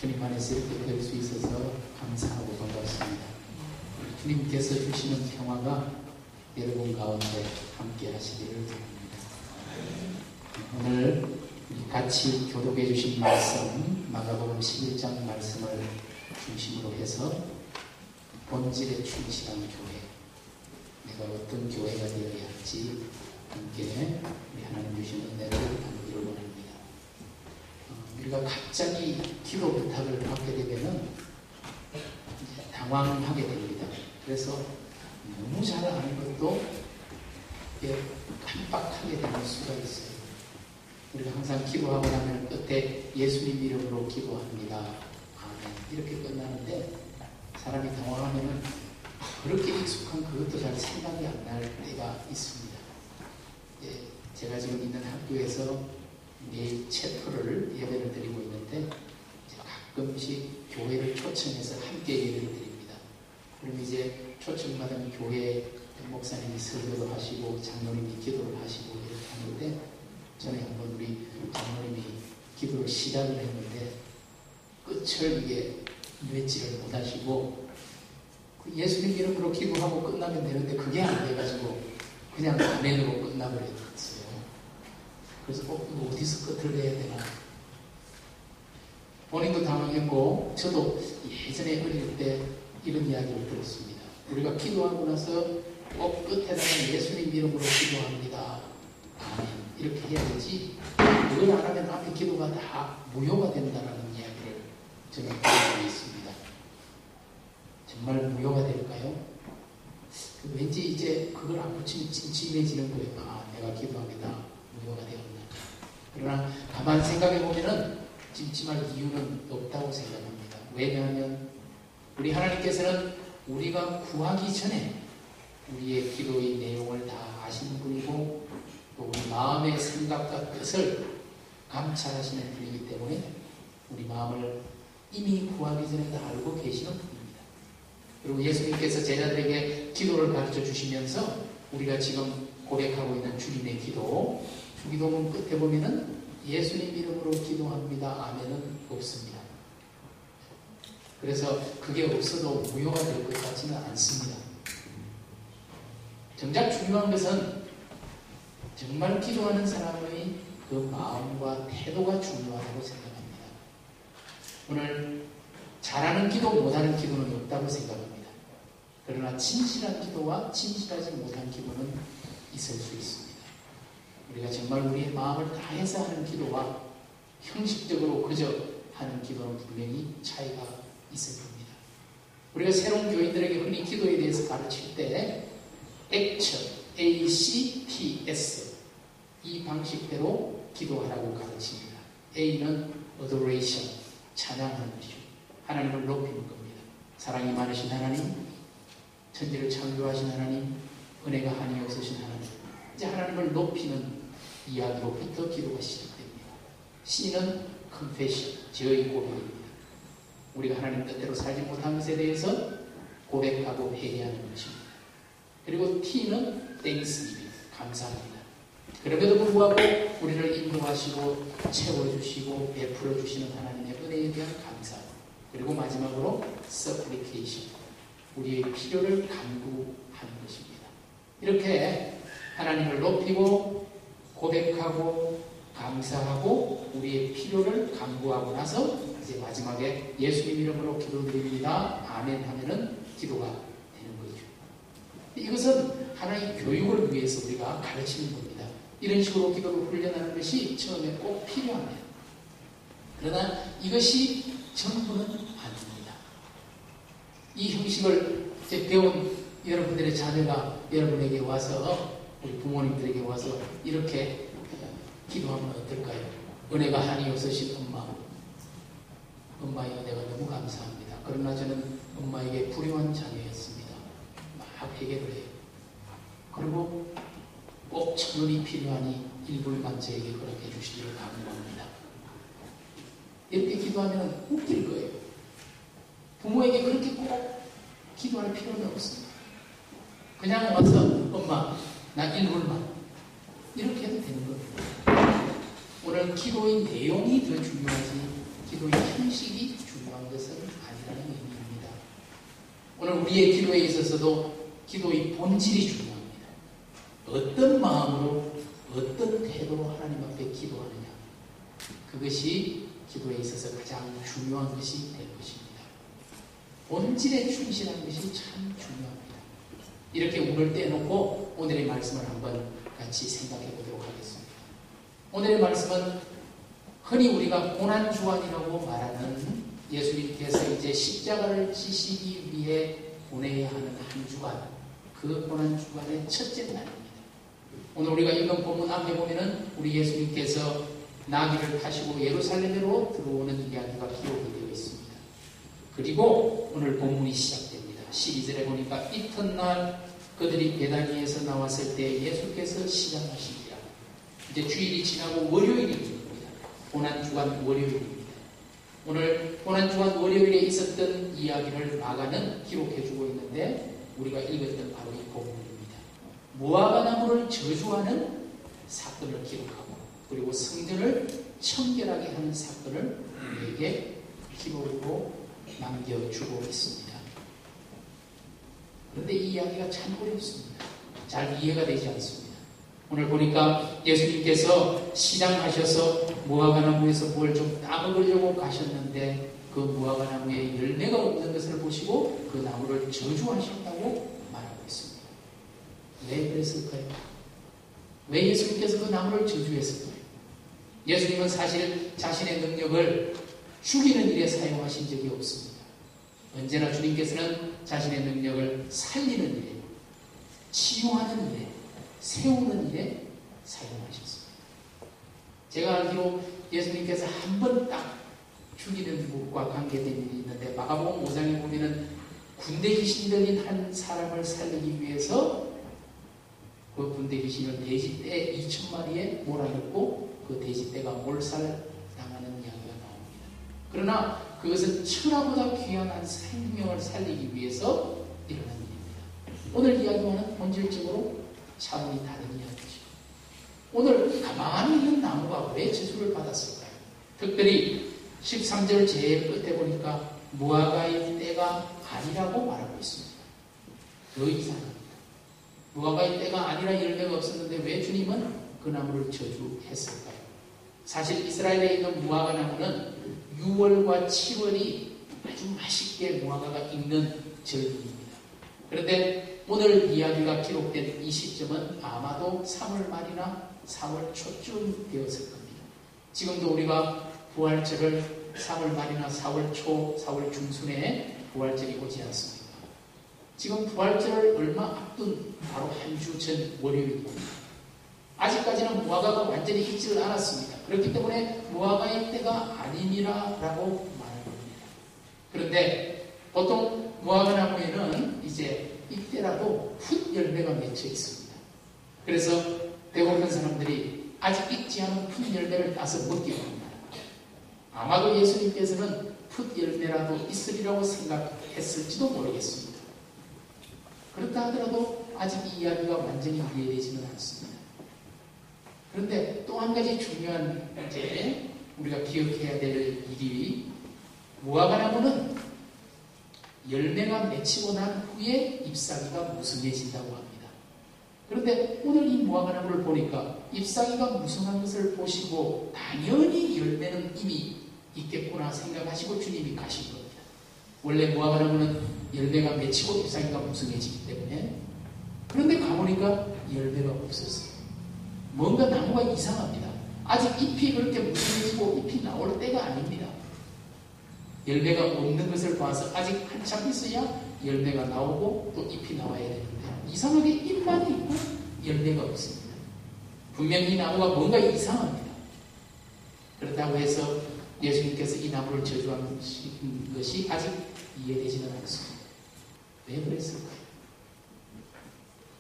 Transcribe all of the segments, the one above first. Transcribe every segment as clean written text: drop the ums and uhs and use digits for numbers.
주님 안에서 이렇게 될 수 있어서 감사하고 반갑습니다. 주님께서 주시는 평화가 여러분 가운데 함께 하시기를 바랍니다. 오늘 같이 교독해 주신 말씀, 마가복음 11장 말씀을 중심으로 해서 본질에 충실한 교회, 내가 어떤 교회가 되어야 할지 함께 우리 하나님 주신 은혜를 나누기를 원합니다. 우리가 갑자기 기도 부탁을 받게 되면은 당황하게 됩니다. 그래서 너무 잘 아는 것도 깜빡하게 되는 수가 있어요. 우리가 항상 기도하고 나면 끝에 예수님 이름으로 기도합니다. 아멘. 이렇게 끝나는데 사람이 당황하면은 그렇게 익숙한 그것도 잘 생각이 안 날 때가 있습니다. 제가 지금 있는 학교에서 매일 체포를 예배를 드리고 있는데 가끔씩 교회를 초청해서 함께 예배를 드립니다. 그럼 이제 초청받은 교회 목사님이 설교도 하시고 장로님이 기도를 하시고 이렇게 하는데 전에 한번 우리 장로님이 기도를 시작을 했는데 끝을 이게 맺지를 못하시고 예수님 이름으로 기도하고 끝나면 되는데 그게 안 돼가지고 그냥 아멘으로 끝나버렸어요. 그래서 이거 어디서 끝을 내야 되나. 본인도 당황했고 저도 예전에 어릴 때 이런 이야기를 들었습니다. 우리가 기도하고 나서 꼭 끝에다가 예수님 이름으로 기도합니다. 아멘. 이렇게 해야 되지. 그걸 안 하면 앞에 기도가 다 무효가 된다는 이야기를 저는 들은 있습니다. 정말 무효가 될까요? 왠지 이제 그걸 안 붙이면 찜찜해지는 거예요. 아, 내가 기도합니다. 무효가 되었나. 그러나 가만 생각해 보면은 찜찜할 이유는 없다고 생각합니다. 왜냐하면 우리 하나님께서는 우리가 구하기 전에 우리의 기도의 내용을 다 아시는 분이고 또 우리 마음의 생각과 뜻을 감찰하시는 분이기 때문에 우리 마음을 이미 구하기 전에 다 알고 계시는 분입니다. 그리고 예수님께서 제자들에게 기도를 가르쳐 주시면서 우리가 지금 고백하고 있는 주님의 기도, 주기도문 끝에 보면은 예수님 이름으로 기도합니다. 아멘은 없습니다. 그래서 그게 없어도 무효가 될 것 같지는 않습니다. 정작 중요한 것은 정말 기도하는 사람의 그 마음과 태도가 중요하다고 생각합니다. 오늘 잘하는 기도, 못하는 기도는 없다고 생각합니다. 그러나 진실한 기도와 진실하지 못한 기도는 있을 수 있습니다. 우리가 정말 우리의 마음을 다해서 하는 기도와 형식적으로 그저 하는 기도는 분명히 차이가 있을 겁니다. 우리가 새로운 교인들에게 흔히 기도에 대해서 가르칠 때 액션, ACTS 이 방식대로 기도하라고 가르칩니다. A는 adoration, 찬양하는 것이죠. 하나님을 높이는 겁니다. 사랑이 많으신 하나님, 천지를 창조하신 하나님, 은혜가 한이 없으신 하나님, 이제 하나님을 높이는 이야기로부터 기도가 시작됩니다. C는 confession, 저의 고백입니다. 우리가 하나님 뜻대로 살지 못한 것에 대해서 고백하고 회개하는 것입니다. 그리고 T는 thanksgiving, 감사합니다. 그럼에도 불구하고 우리를 인도하시고 채워주시고 베풀어 주시는 하나님의 은혜에 대한 감사. 그리고 마지막으로 supplication, 우리의 필요를 간구하는 것입니다. 이렇게 하나님을 높이고 고백하고 감사하고 우리의 필요를 간구하고 나서 이제 마지막에 예수님 이름으로 기도드립니다. 아멘 하면은 기도가 되는 거죠. 이것은 하나의 교육을 위해서 우리가 가르치는 겁니다. 이런 식으로 기도를 훈련하는 것이 처음에 꼭 필요합니다. 그러나 이것이 전부는 아닙니다. 이 형식을 이제 배운 여러분들의 자녀가 여러분에게 와서 우리 부모님들에게 와서 이렇게 기도하면 어떨까요? 은혜가 한이 없으신 엄마의 은혜가 너무 감사합니다. 그러나 저는 엄마에게 불효한 자녀였습니다. 막 회개를 해요. 그리고 꼭 1,000원이 필요하니 일불만 저에게 허락해 주시기를 간구합니다. 이렇게 기도하면 웃길 거예요. 부모에게 그렇게 꼭 기도할 필요는 없습니다. 그냥 와서 엄마 나 1불만 이렇게 해도 되는 겁니다. 오늘 기도의 내용이 더 중요하지 기도의 형식이 중요합니다. 사용한 것은 아니라는 의미입니다. 오늘 우리의 기도에 있어서도 기도의 본질이 중요합니다. 어떤 마음으로 어떤 태도로 하나님 앞에 기도하느냐, 그것이 기도에 있어서 가장 중요한 것이 될 것입니다. 본질에 충실한 것이 참 중요합니다. 이렇게 운을 떼놓고 오늘의 말씀을 한번 같이 생각해 보도록 하겠습니다. 오늘의 말씀은 흔히 우리가 고난주간이라고 말하는 예수님께서 이제 십자가를 지시기 위해 보내야 하는 한 주간, 그 고난주간의 첫째 날입니다. 오늘 우리가 읽은 본문 앞에 보면은 우리 예수님께서 나귀를 타시고 예루살렘으로 들어오는 이야기가 기록이 되어 있습니다. 그리고 오늘 본문이 시작됩니다. 12절에 보니까 이튿날 그들이 베다니에서 나왔을 때 예수께서 시장하시니라. 이제 주일이 지나고 월요일입니다. 고난주간 월요일입니다. 오늘 고난주간 월요일에 있었던 이야기를 마가는 기록해주고 있는데 우리가 읽었던 바로 이 본문입니다. 무화과 나무를 저주하는 사건을 기록하고 그리고 성전을 청결하게 하는 사건을 우리에게 기록으로 남겨주고 있습니다. 그런데 이 이야기가 참 어렵습니다. 잘 이해가 되지 않습니다. 오늘 보니까 예수님께서 시장하셔서 무화과나무에서 뭘 좀 따먹으려고 가셨는데 그 무화과나무에 열매가 없는 것을 보시고 그 나무를 저주하셨다고 말하고 있습니다. 왜 그랬을까요? 왜 예수님께서 그 나무를 저주했을까요? 예수님은 사실 자신의 능력을 죽이는 일에 사용하신 적이 없습니다. 언제나 주님께서는 자신의 능력을 살리는 일에, 치유하는 일에, 세우는 일에 사용하셨습니다. 제가 알기로 예수님께서 한 번 딱 죽이는 것과 관계된 일이 있는데 마가복음 5장에 보면은 군대 귀신 들린 한 사람을 살리기 위해서 그 군대 귀신을 돼지떼 2,000마리에 몰아넣고 그 돼지떼가 몰살당하는 이야기가 나옵니다. 그러나 그것은 천하보다 귀한 한 생명을 살리기 위해서 일어난 일입니다. 오늘 이야기와는 본질적으로 차원이 다른 이야기죠. 오늘 가만히 있는 나무가 왜 저주를 받았을까요? 특별히 13절 제일 끝에 보니까 무화과의 때가 아니라고 말하고 있습니다. 더 이상합니다. 무화과의 때가 아니라 열매가 없었는데 왜 주님은 그 나무를 저주했을까요? 사실 이스라엘에 있는 무화과 나무는 6월과 7월이 아주 맛있게 무화과가 익는 절기입니다. 그런데 오늘 이야기가 기록된 이 시점은 아마도 3월 말이나 4월 초쯤 되었을 겁니다. 지금도 우리가 부활절을 3월 말이나 4월 초, 4월 중순에 부활절이 오지 않습니까? 지금 부활절을 얼마 앞둔 바로 한 주 전 월요일입니다. 아직까지는 무화과가 완전히 익지를 않았습니다. 그렇기 때문에 무화과의 때가 아니니라라고 말을 합니다. 그런데 보통 무화과 나무에는 이제 이때라도 풋 열매가 맺혀 있습니다. 그래서 대부분 사람들이 아직 익지 않은 풋 열매를 따서 먹기로 합니다. 아마도 예수님께서는 풋 열매라도 있으리라고 생각했을지도 모르겠습니다. 그렇다 하더라도 아직 이 이야기가 완전히 이해되지는 않습니다. 그런데 또 한 가지 중요한 이제 우리가 기억해야 될 일이 무화과 나무는 열매가 맺히고 난 후에 잎사귀가 무성해진다고 합니다. 그런데 오늘 이 무화과 나무를 보니까 잎사귀가 무성한 것을 보시고 당연히 열매는 이미 있겠구나 생각하시고 주님이 가신 겁니다. 원래 무화과 나무는 열매가 맺히고 잎사귀가 무성해지기 때문에. 그런데 가보니까 열매가 없었어요. 뭔가 나무가 이상합니다. 아직 잎이 그렇게 무성해지고 잎이 나올 때가 아닙니다. 열매가 없는 것을 봐서 아직 한참 있어야 열매가 나오고 또 잎이 나와야 되는데 이상하게 잎만 있고 열매가 없습니다. 분명히 이 나무가 뭔가 이상합니다. 그렇다고 해서 예수님께서 이 나무를 저주하는 것이 아직 이해되지는 않습니다. 왜 그랬을까요?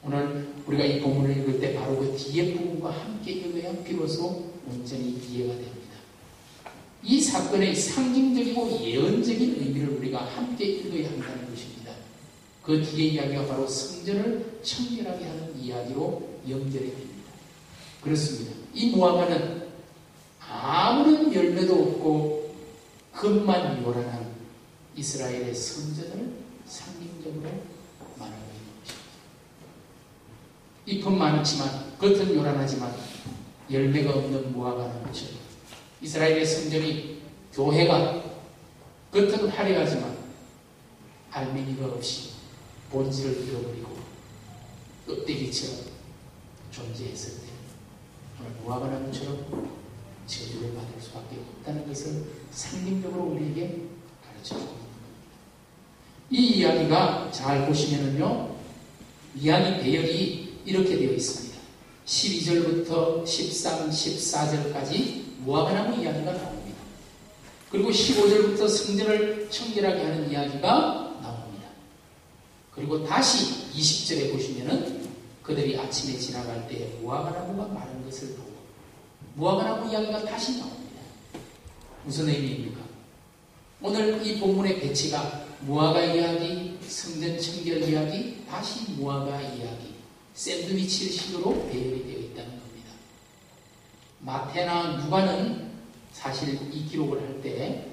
오늘 우리가 이 본문을 읽을 때 바로 그 뒤에 부분과 함께 읽어야 비로소 온전히 이해가 됩니다. 이 사건의 상징적이고 예언적인 의미를 우리가 함께 읽어야 한다는 것입니다. 그 뒤에 이야기가 바로 성전을 청결하게 하는 이야기로 연결이 됩니다. 그렇습니다. 이 무화과는 아무런 열매도 없고 겉만 요란한 이스라엘의 성전을 상징적으로 말하고 있는 것입니다. 잎은 많지만 겉은 요란하지만 열매가 없는 무화과 나무처럼 이스라엘의 성전이 교회가 겉은 화려하지만 알맹이가 없이 본질을 잃어버리고 껍데기처럼 존재했을 때 오늘 무화과 나무처럼 저주를 받을 수밖에 없다는 것을 상징적으로 우리에게 가르쳐주고 있는 겁니다. 이 이야기가 잘 보시면은요, 이야기 배열이 이렇게 되어 있습니다. 12절부터 13, 14절까지 무화과나무 이야기가 나옵니다. 그리고 15절부터 성전을 청결하게 하는 이야기가 나옵니다. 그리고 다시 20절에 보시면은 그들이 아침에 지나갈 때 무화과나무가 마른 것을 보고 무화과나무 이야기가 다시 나옵니다. 무슨 의미입니까? 오늘 이 본문의 배치가 무화과 이야기, 성전 청결 이야기, 다시 무화과 이야기, 샌드위치식으로 배열이 되어 있다는 겁니다. 마태나 누가는 사실 이 기록을 할 때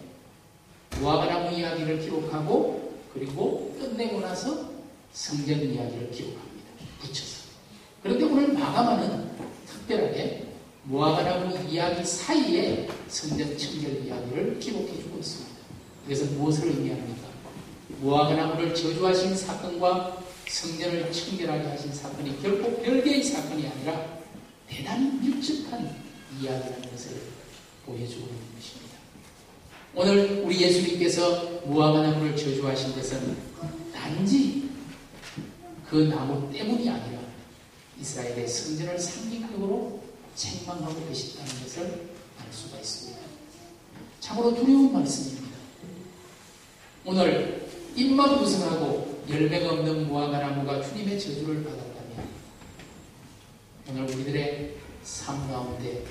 무화과나무 이야기를 기록하고 그리고 끝내고 나서 성전 이야기를 기록합니다. 붙여서. 그런데 오늘 마가마는 특별하게 무화과나무 이야기 사이에 성전 청결 이야기를 기록해주고 있습니다. 그래서 무엇을 의미합니까? 무화과나무를 저주하신 사건과 성전을 청결하게 하신 사건이 결코 별개의 사건이 아니라 대단히 밀접한 이야기라는 것을 보여주고 있는 것입니다. 오늘 우리 예수님께서 무화과나무를 저주하신 것은 단지 그 나무 때문이 아니라 이스라엘의 성전을 상징적으로 책망하고 계셨다는 것을 알 수가 있습니다. 참으로 두려운 말씀입니다. 오늘 잎만 무성하고 열매가 없는 무화과나무가 주님의 저주를 받았다면 오늘 우리들의 삶 가운데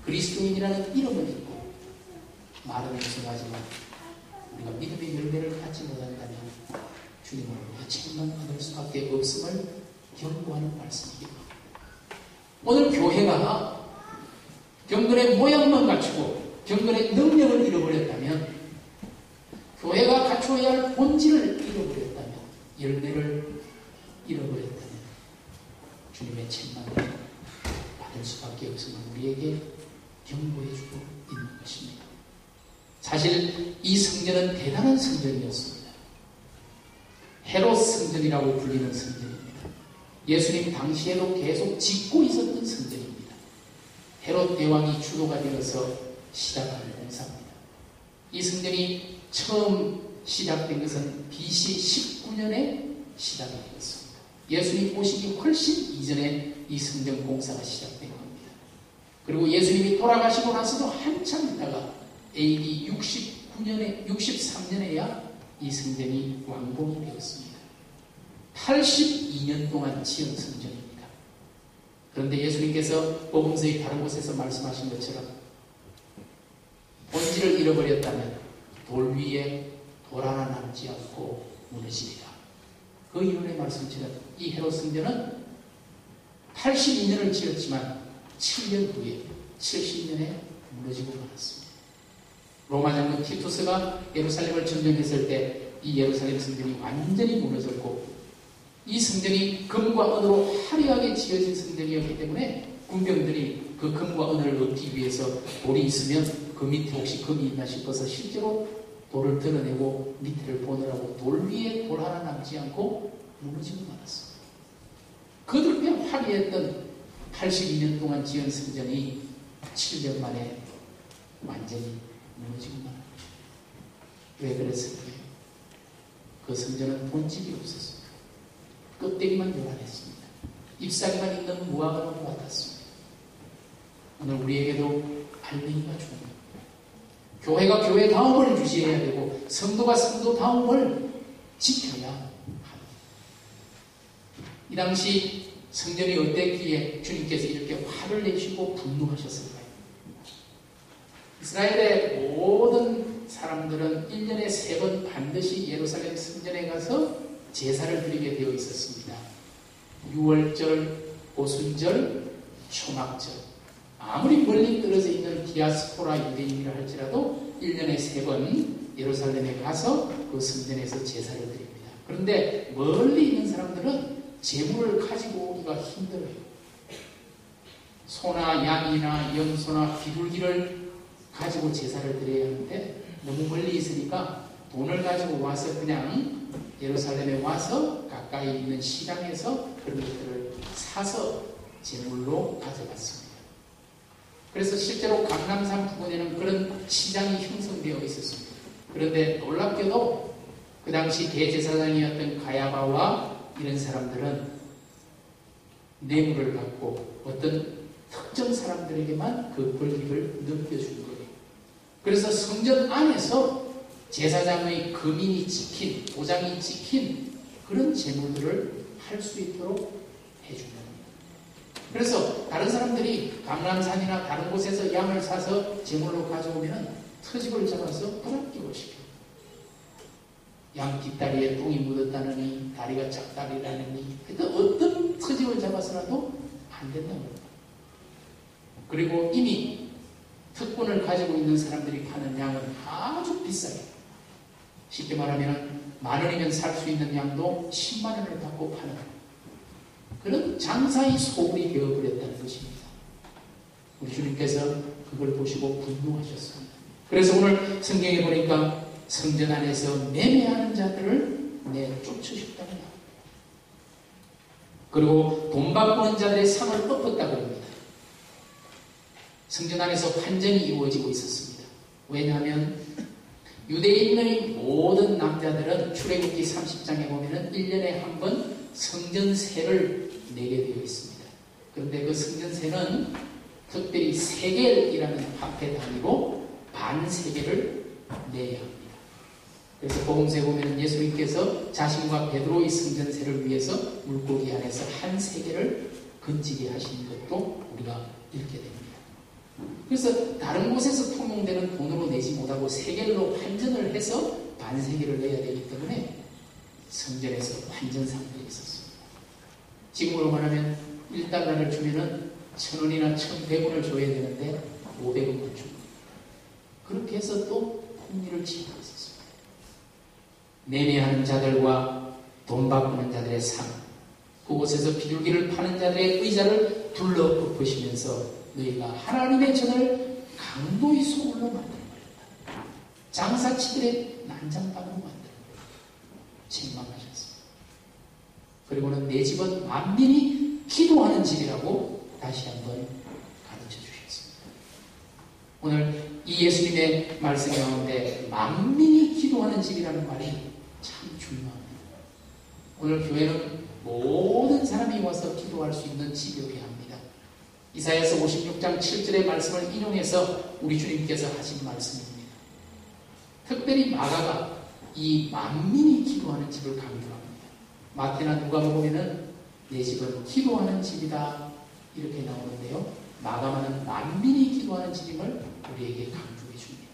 그리스도인이라는 이름은 있고 말은 무성하지만 우리가 믿음의 열매를 갖지 못한다면 주님으로부터 책망받을 수밖에 없음을 경고하는 말씀입니다. 오늘 교회가 경건의 모양만 갖추고 경건의 능력을 잃어버렸다면 교회가 갖추어야 할 본질을 잃어버렸다면 열매를 잃어버렸다면 주님의 책망을 받을 수밖에 없음을 우리에게 경고해주고 있는 것입니다. 사실 이 성전은 대단한 성전이었습니다. 헤롯 성전이라고 불리는 성전입니다. 예수님 당시에도 계속 짓고 있었던 성전입니다. 헤롯 대왕이 주도가 되어서 시작한 공사입니다. 이 성전이 처음 시작된 것은 BC 19년에 시작이 되었습니다. 예수님 오시기 훨씬 이전에 이 성전 공사가 시작된 겁니다. 그리고 예수님이 돌아가시고 나서도 한참 있다가 AD 63년에야 이 성전이 완공이 되었습니다. 82년 동안 지은 성전입니다. 그런데 예수님께서 복음서의 다른 곳에서 말씀하신 것처럼 본질을 잃어버렸다면 돌 위에 돌 하나 남지 않고 무너지리라. 그 이론의 말씀처럼 이 헤롯 성전은 82년을 지었지만 7년 후에 70년에 무너지고 말았습니다. 로마 장군 티투스가 예루살렘을 점령했을 때 이 예루살렘 성전이 완전히 무너졌고 이 성전이 금과 은으로 화려하게 지어진 성전이었기 때문에 군병들이 그 금과 은을 얻기 위해서 돌이 있으면 그 밑에 혹시 금이 있나 싶어서 실제로 돌을 드러내고 밑에를 보느라고 돌 위에 돌 하나 남지 않고 무너지고 말았습니다. 그들 꽤 화려했던 82년 동안 지은 성전이 7년 만에 완전히 무너지고 말았습니다. 왜 그랬을까요? 그 성전은 본질이 없었습니다. 껍데기만 요란했습니다. 잎사귀만 있는 무화과나무 같았습니다. 오늘 우리에게도 알맹이가 중요합니다. 교회가 교회다움을 유지해야 되고 성도가 성도다움을 지켜야 합니다. 이 당시 성전이 어땠기에 주님께서 이렇게 화를 내시고 분노하셨을까요? 이스라엘의 모든 사람들은 1년에 3번 반드시 예루살렘 성전에 가서 제사를 드리게 되어 있었습니다. 6월절, 오순절, 초막절. 아무리 멀리 떨어져 있는 디아스포라 유대인이라 할지라도 1년에 3번 예루살렘에 가서 그 성전에서 제사를 드립니다. 그런데 멀리 있는 사람들은 제물을 가지고 오기가 힘들어요. 소나 양이나 염소나 비둘기를 가지고 제사를 드려야 하는데 너무 멀리 있으니까 돈을 가지고 와서 그냥 예루살렘에 와서 가까이 있는 시장에서 그런 것들을 사서 제물로 가져갔습니다. 그래서 실제로 강남산 부근에는 그런 시장이 형성되어 있었습니다. 그런데 놀랍게도 그 당시 대제사장이었던 가야바와 이런 사람들은 뇌물을 받고 어떤 특정 사람들에게만 그 권리를 넘겨준 거예요. 그래서 성전 안에서 제사장의 금인이 지킨, 도장이 지킨 그런 제물들을 할 수 있도록 해준 겁니다. 그래서 다른 사람들이 감람산이나 다른 곳에서 양을 사서 제물로 가져오면 터집을 잡아서 불합격을 시켜요. 양 뒷다리에 똥이 묻었다느니 다리가 짝다리라느니 어떤 터집을 잡아서라도 안 된다고 합니다. 그리고 이미 특권을 가지고 있는 사람들이 파는 양은 아주 비싸요. 쉽게 말하면 10,000원이면 살 수 있는 양도 100,000원을 받고 파는 그런 장사의 소굴이 되어버렸다는 것입니다. 우리 주님께서 그걸 보시고 분노하셨습니다. 그래서 오늘 성경에 보니까 성전 안에서 매매하는 자들을 내쫓으셨다고 합니다. 그리고 돈 바꾸는 자들의 상을 엎었다고 합니다. 성전 안에서 환전이 이루어지고 있었습니다. 왜냐하면 유대인의 모든 남자들은 출애굽기 30장에 보면 1년에 한 번 성전세를 내게 되어 있습니다. 그런데 그 성전세는 특별히 세겔이라는 화폐 단위로 반세겔을 내야 합니다. 그래서 복음서에 보면 예수님께서 자신과 베드로의 성전세를 위해서 물고기 안에서 한 세겔을 건지게 하시는 것도 우리가 읽게 됩니다. 그래서 다른 곳에서 통용되는 돈으로 내지 못하고 세겔로 환전을 해서 반세겔을 내야 되기 때문에 성전에서 환전상들이 있었습니다. 지금으로 말하면 1달러를 주면은 1,000원이나 1,100원을 줘야 되는데 500원만 줍니다. 그렇게 해서 또 폭리를 취하고 있었습니다. 매매하는 자들과 돈 바꾸는 자들의 상, 그곳에서 비둘기를 파는 자들의 의자를 둘러 엎으시면서 너희가 하나님의 전을 강도의 소굴로 만들어버렸다. 장사치들의 난장판으로 만들어버렸다. 책망하셨습니다. 그리고는 내 집은 만민이 기도하는 집이라고 다시 한번 가르쳐 주셨습니다. 오늘 이 예수님의 말씀 가운데 만민이 기도하는 집이라는 말이 참 중요합니다. 오늘 교회는 모든 사람이 와서 기도할 수 있는 집이어야 합니다. 이사야서 56장 7절의 말씀을 인용해서 우리 주님께서 하신 말씀입니다. 특별히 마가가 이 만민이 기도하는 집을 강조합니다. 마태나 누가복음에는 내 집은 기도하는 집이다 이렇게 나오는데요. 마가는 만민이 기도하는 집임을 우리에게 강조해 줍니다.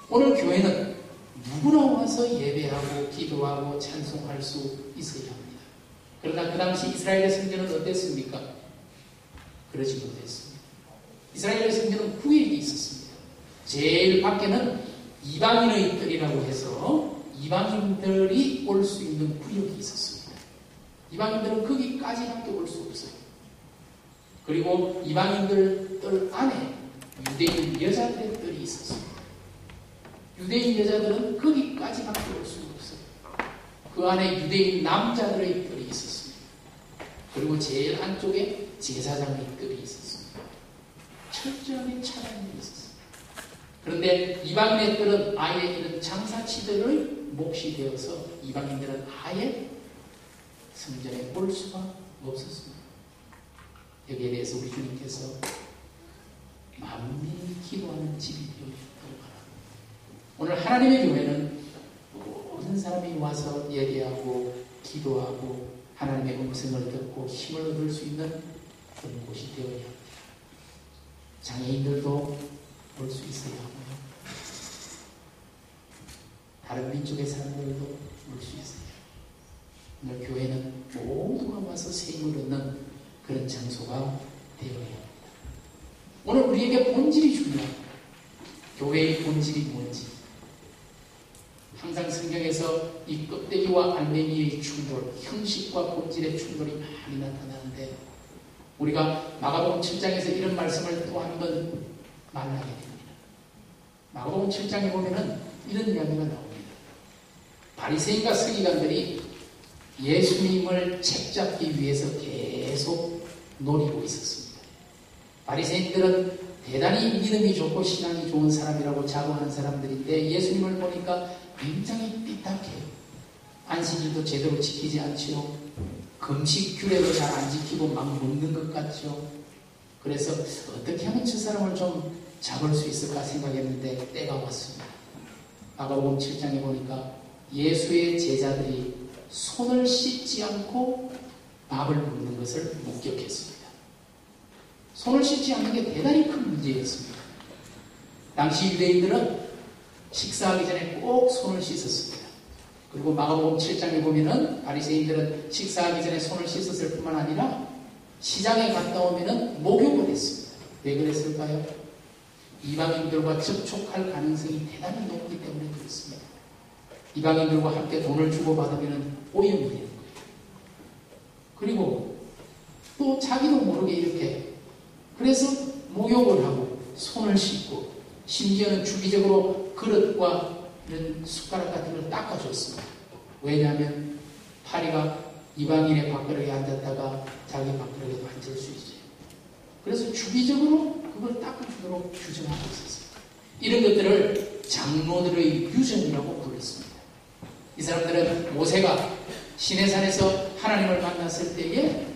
오늘 교회는 누구나 와서 예배하고 기도하고 찬송할 수 있어야 합니다. 그러나 그 당시 이스라엘의 성전은 어땠습니까? 그러지 못했습니다. 이스라엘의 성전은 구역이 있었습니다. 제일 밖에는 이방인의 뜰이라고 해서 이방인들이 올 수 있는 구역이 있었습니다. 이방인들은 거기까지밖에 올 수 없어요. 그리고 이방인들 뜰 안에 유대인 여자들의 뜰이 있었습니다. 유대인 여자들은 거기까지밖에 올 수 없어요. 그 안에 유대인 남자들의 뜰이 있었습니다. 그리고 제일 안쪽에 제사장의 뜰이 있었습니다. 철저하게 차단이 있었습니다. 그런데 이방인의 뜰은 아예 이런 장사치들의 몫이 되어서 이방인들은 아예 성전에 올 수가 없었습니다. 여기에 대해서 우리 주님께서 만민이 기도하는 집이 되어있다고 말합니다. 오늘 하나님의 교회는 모든 사람이 와서 예배하고 기도하고 하나님의 음성을 듣고 힘을 얻을 수 있는 그런 곳이 되어야 합니다. 장애인들도 올 수 있어야 하고요. 다른 민족의 사람들도 올 수 있어요. 오늘 교회는 모두가 와서 세임을 얻는 그런 장소가 되어야 합니다. 오늘 우리에게 본질이 중요합니다. 교회의 본질이 뭔지. 항상 성경에서 이 껍데기와 알맹이의 충돌, 형식과 본질의 충돌이 많이 나타나는데 우리가 마가복음 7장에서 이런 말씀을 또 한 번 만나게 됩니다. 마가복음 7장에 보면은 이런 이야기가 나옵니다. 바리새인과 서기관들이 예수님을 책잡기 위해서 계속 노리고 있었습니다. 바리새인들은 대단히 믿음이 좋고 신앙이 좋은 사람이라고 자부하는 사람들인데 예수님을 보니까 굉장히 삐딱해요. 안식일도 제대로 지키지 않죠. 금식 규례도 잘 안 지키고 막 먹는 것 같죠. 그래서 어떻게 하면 저 사람을 좀 잡을 수 있을까 생각했는데 때가 왔습니다. 마가복음 7장에 보니까 예수의 제자들이 손을 씻지 않고 밥을 먹는 것을 목격했습니다. 손을 씻지 않는 게 대단히 큰 문제였습니다. 당시 유대인들은 식사하기 전에 꼭 손을 씻었습니다. 그리고 마가복음 7장에 보면은 바리새인들은 식사하기 전에 손을 씻었을 뿐만 아니라 시장에 갔다 오면은 목욕을 했습니다. 왜 그랬을까요? 이방인들과 접촉할 가능성이 대단히 높기 때문에 그렇습니다. 이방인들과 함께 돈을 주고받으면 오염이 되는 거예요. 그리고 또 자기도 모르게 이렇게 그래서 목욕을 하고 손을 씻고 심지어는 주기적으로 그릇과 이런 숟가락 같은 걸 닦아줬습니다. 왜냐하면 파리가 이방인의 밥그릇에 앉았다가 자기 밥그릇에도 앉을 수 있어요. 그래서 주기적으로 그걸 닦아주도록 규정하고 있었어요. 이런 것들을 장로들의 유전이라고 불렀습니다. 이 사람들은 모세가 시내산에서 하나님을 만났을 때에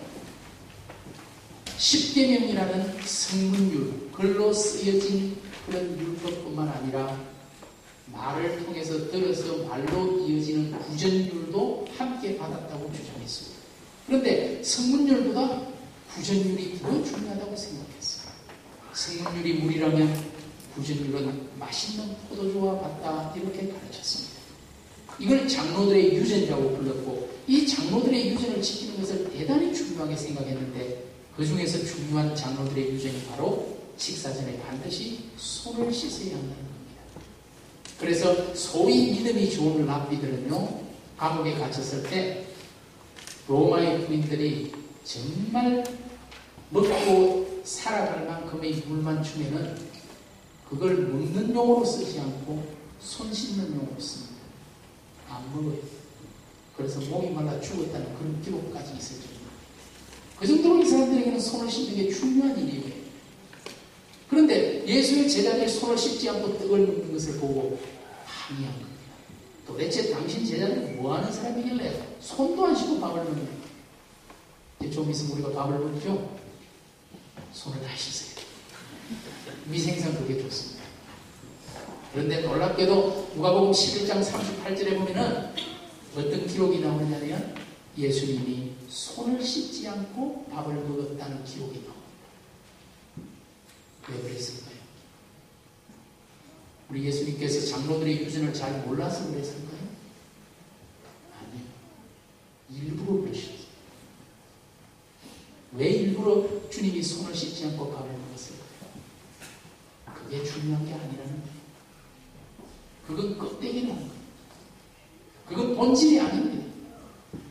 십계명이라는 성문율, 글로 쓰여진 그런 율법뿐만 아니라 말을 통해서 들어서 말로 이어지는 구전율도 함께 받았다고 주장했습니다. 그런데 성문율보다 구전율이 더 중요하다고 생각했어요. 성문율이 물이라면 구전율은 맛있는 포도주와 같다 이렇게 가르쳤습니다. 이걸 장로들의 유전이라고 불렀고 이 장로들의 유전을 지키는 것을 대단히 중요하게 생각했는데 그 중에서 중요한 장로들의 유전이 바로 식사 전에 반드시 손을 씻어야 한다는 겁니다. 그래서 소위 믿음이 좋은 랍비들은요 감옥에 갇혔을 때 로마의 군인들이 정말 먹고 살아갈 만큼의 물만 주면은 그걸 먹는 용으로 쓰지 않고 손 씻는 용으로 씁니다. 안 먹어요. 그래서 목이 말라 죽었다는 그런 기록까지 있을 정도입니다. 그 정도로 이 사람들에게는 손을 씻는 게 중요한 일이에요. 그런데 예수의 제자들이 손을 씻지 않고 떡을 먹는 것을 보고 항의한 겁니다. 도대체 당신 제자들은 뭐하는 사람이길래 손도 안 씻고 밥을 먹냐. 이제 좀 있으면 우리가 밥을 먹죠. 손을 다 씻어야 돼요. 위생상 그게 좋습니다. 그런데 놀랍게도 누가복음 11장 38절에 보면은 어떤 기록이 나오느냐면 예수님이 손을 씻지 않고 밥을 먹었다는 기록이 나옵니다. 왜 그랬을까요? 우리 예수님께서 장로들의 유전을 잘 몰라서 그랬을까요? 아니요. 일부러 그러셨어요. 왜 일부러 주님이 손을 씻지 않고 밥을 먹었을까요? 그게 중요한 게 아니라는 거예요. 그건 껍데기라는 거예요. 그건 본질이 아닙니다.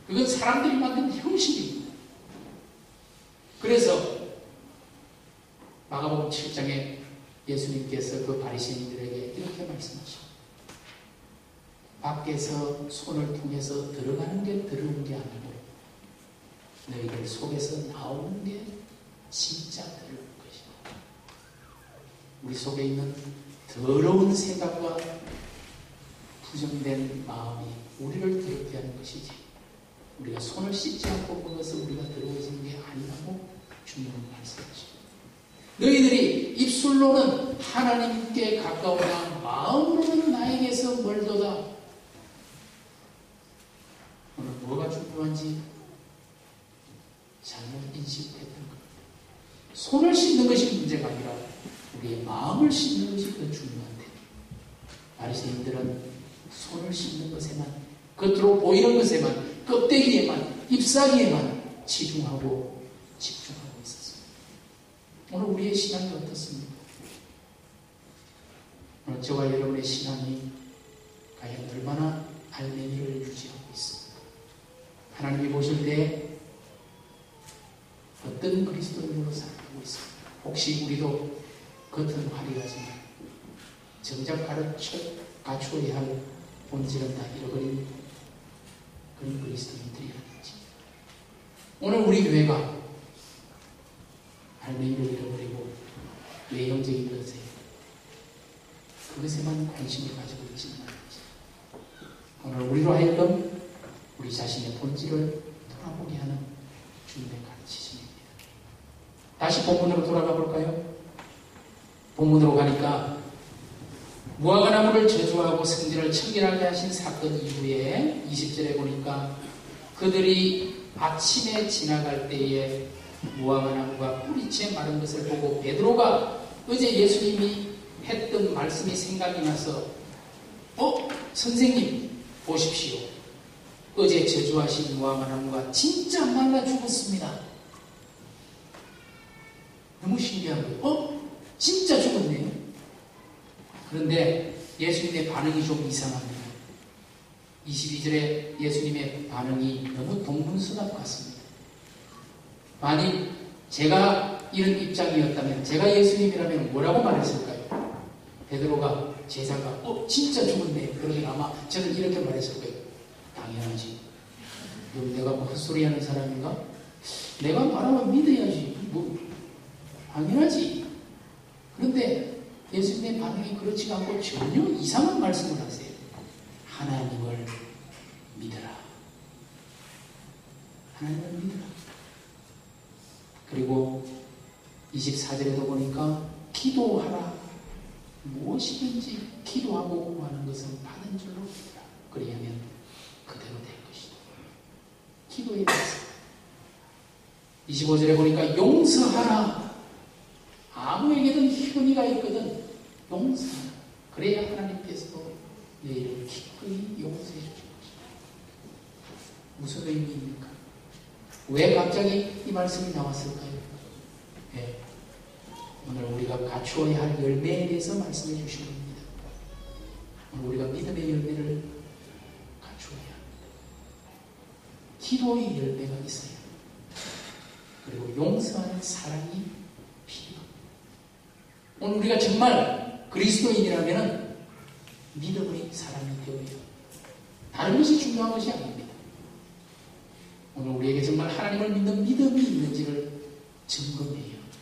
그건 사람들이 만든 형식입니다. 그래서 마가복음 7장에 예수님께서 그 바리새인들에게 이렇게 말씀하십니다. 밖에서 손을 통해서 들어가는 게 더러운 게 아니고 너희들 속에서 나오는 게 진짜 더러운 것이다. 우리 속에 있는 더러운 생각과 부정된 마음이 우리를 더럽게 하는 것이지 우리가 손을 씻지 않고 먹어서 우리가 더러워지는 게 아니라고 주님은 말씀하십니다. 너희들이 입술로는 하나님께 가까우나 마음으로는 나에게서 멀도다. 오늘 뭐가 중요한지 잘못 인식했던 겁니다. 손을 씻는 것이 문제가 아니라 우리의 마음을 씻는 것이 더 중요한데 바리새인들은 손을 씻는 것에만 겉으로 보이는 것에만 껍데기에만 잎사귀에만 치중하고 집중하고 있었습니다. 오늘 우리의 신앙이 어떻습니까? 오늘 저와 여러분의 신앙이 과연 얼마나 보실 때 어떤 그리스도인으로 살아가고 있습니다. 혹시 우리도 겉은 화려하지만 정작 갖추어야 할 본질은 다 잃어버린 그런 그리스도인들이 아닌지. 오늘 우리 교회가 할머니를 잃어버리고 외형적인 것에 그것에만 관심을 가지고 있지는 않은지. 오늘 우리로 하여금 우리 자신의 본질을 돌아보게 하는 주님의 가르치심입니다. 다시 본문으로 돌아가 볼까요? 본문으로 가니까 무화과나무를 저주하고 성전을 청결하게 하신 사건 이후에 20절에 보니까 그들이 아침에 지나갈 때에 무화과나무가 뿌리채 마른 것을 보고 베드로가 어제 예수님이 했던 말씀이 생각이 나서 선생님 보십시오. 어제 저주하신 무화과나무가 진짜 말라 죽었습니다. 너무 신기한 거예요. 진짜 죽었네요. 그런데 예수님의 반응이 좀 이상합니다. 22절에 예수님의 반응이 너무 동문서답 같습니다. 만일 제가 이런 입장이었다면, 제가 예수님이라면 뭐라고 말했을까요? 베드로가, 제자가 진짜 죽었네. 그러면 아마 저는 이렇게 말했을 거예요. 당연하지. 그럼 내가 뭐 헛소리하는 사람인가? 내가 말하면 믿어야지. 당연하지. 그런데 예수님의 반응이 그렇지 않고 전혀 이상한 말씀을 하세요. 하나님을 믿어라. 하나님을 믿어라. 그리고 24절에도 보니까 기도하라. 무엇이든지 기도하고 구하는 것은 받은 줄로 믿어라. 그리하면 그대로 될 것이다. 기도에 대해서 25절에 보니까 용서하라. 아무에게든 혐의가 있거든 용서하라. 그래야 하나님께서도 너희를 기꺼이 용서해 주실 것이다. 무슨 의미입니까? 왜 갑자기 이 말씀이 나왔을까요? 네. 오늘 우리가 갖추어야 할 열매에 대해서 말씀해 주신 겁니다. 오늘 우리가 믿음의 열매를 갖추어야 합니다. 기도의 열매가 있어야 합니다. 그리고 용서하는 사랑이 필요합니다. 오늘 우리가 정말 그리스도인이라면 믿음의 사람이 되어야 합니다. 다른 것이 중요한 것이 아닙니다. 오늘 우리에게 정말 하나님을 믿는 믿음이 있는지를 점검해야 합니다.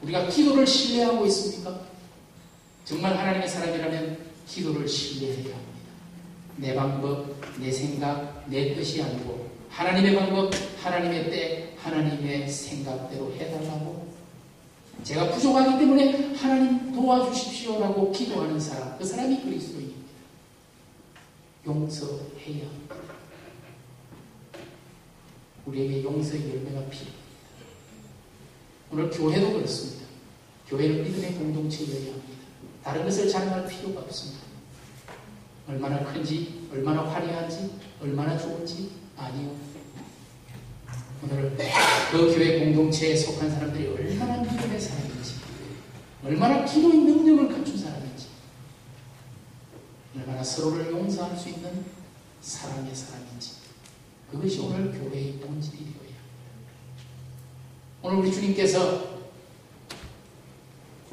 우리가 기도를 신뢰하고 있습니까? 정말 하나님의 사람이라면 기도를 신뢰해야 합니다. 내 방법, 내 생각, 내 뜻이 아니고 하나님의 방법, 하나님의 때, 하나님의 생각대로 해달라고, 제가 부족하기 때문에 하나님 도와주십시오라고 기도하는 사람, 그 사람이 그리스도인입니다. 용서해야 합니다. 우리에게 용서의 열매가 필요합니다. 오늘 교회도 그렇습니다. 교회는 믿음의 공동체여야 합니다. 다른 것을 자랑할 필요가 없습니다. 얼마나 큰지, 얼마나 화려한지, 얼마나 좋은지 아니요. 오늘 그 교회 공동체에 속한 사람들이 얼마나 믿음의 사람인지, 얼마나 기도의 능력을 갖춘 사람인지, 얼마나 서로를 용서할 수 있는 사랑의 사람인지, 그것이 오늘 교회의 본질이 되어야 합니다. 오늘 우리 주님께서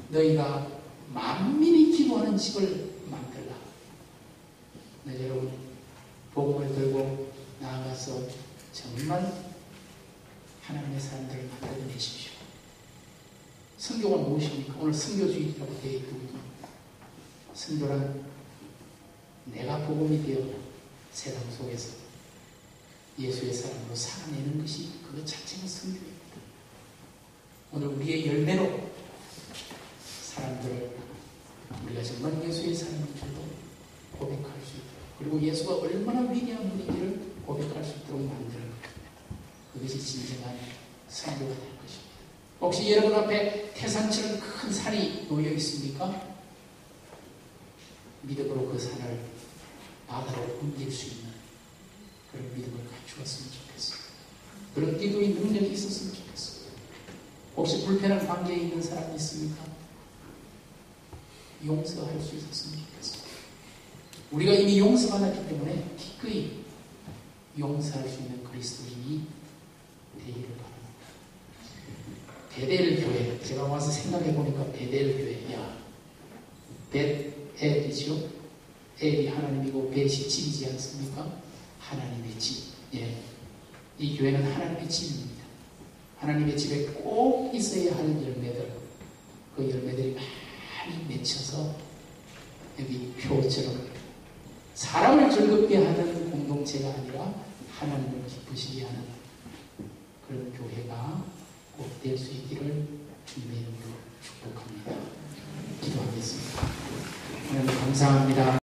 너희가 만민이 기도하는 집을 만들라. 네, 여러분 복음을 들고 나아가서 정말 하나님의 사람들을 만들어내십시오. 선교가 무엇입니까? 오늘 선교주의라고 되어 있거든요. 선교란 내가 복음이 되어 세상 속에서 예수의 사람으로 살아내는 것이 그것 자체가 선교입니다. 오늘 우리의 열매로 사람들을 우리가 정말 예수의 사람인 줄도 고백할 수 있도록, 그리고 예수가 얼마나 위대한 분인지를 고백할 수 있도록 만드는 것. 그것이 진정한 선교가 될 것입니다. 혹시 여러분 앞에 태산처럼 큰 산이 놓여 있습니까? 믿음으로 그 산을 바다로 옮길 수 있는 그런 믿음을 갖추었으면 좋겠습니다. 그런 기도의 능력이 있었으면 좋겠습니다. 혹시 불편한 관계에 있는 사람이 있습니까? 용서할 수 있었으면 좋겠습니다. 우리가 이미 용서받았기 때문에 기꺼이 용서할 수 있는 그리스도인이 되기를 바랍니다. 베델 교회, 제가 와서 생각해 보니까 베델 교회야, 벳엘이죠. 엘이 하나님이고 벳이 집이지 않습니까? 하나님의 집. 예. 이 교회는 하나님의 집입니다. 하나님의 집에 꼭 있어야 할 열매들, 그 열매들이 많이 맺혀서 여기 표처럼 사람을 즐겁게 하는 공동체가 아니라 하나님을 기쁘시게 하는 그런 교회가 꼭 될 수 있기를 주님의 이름으로 축복합니다. 기도하겠습니다. 하나님 감사합니다.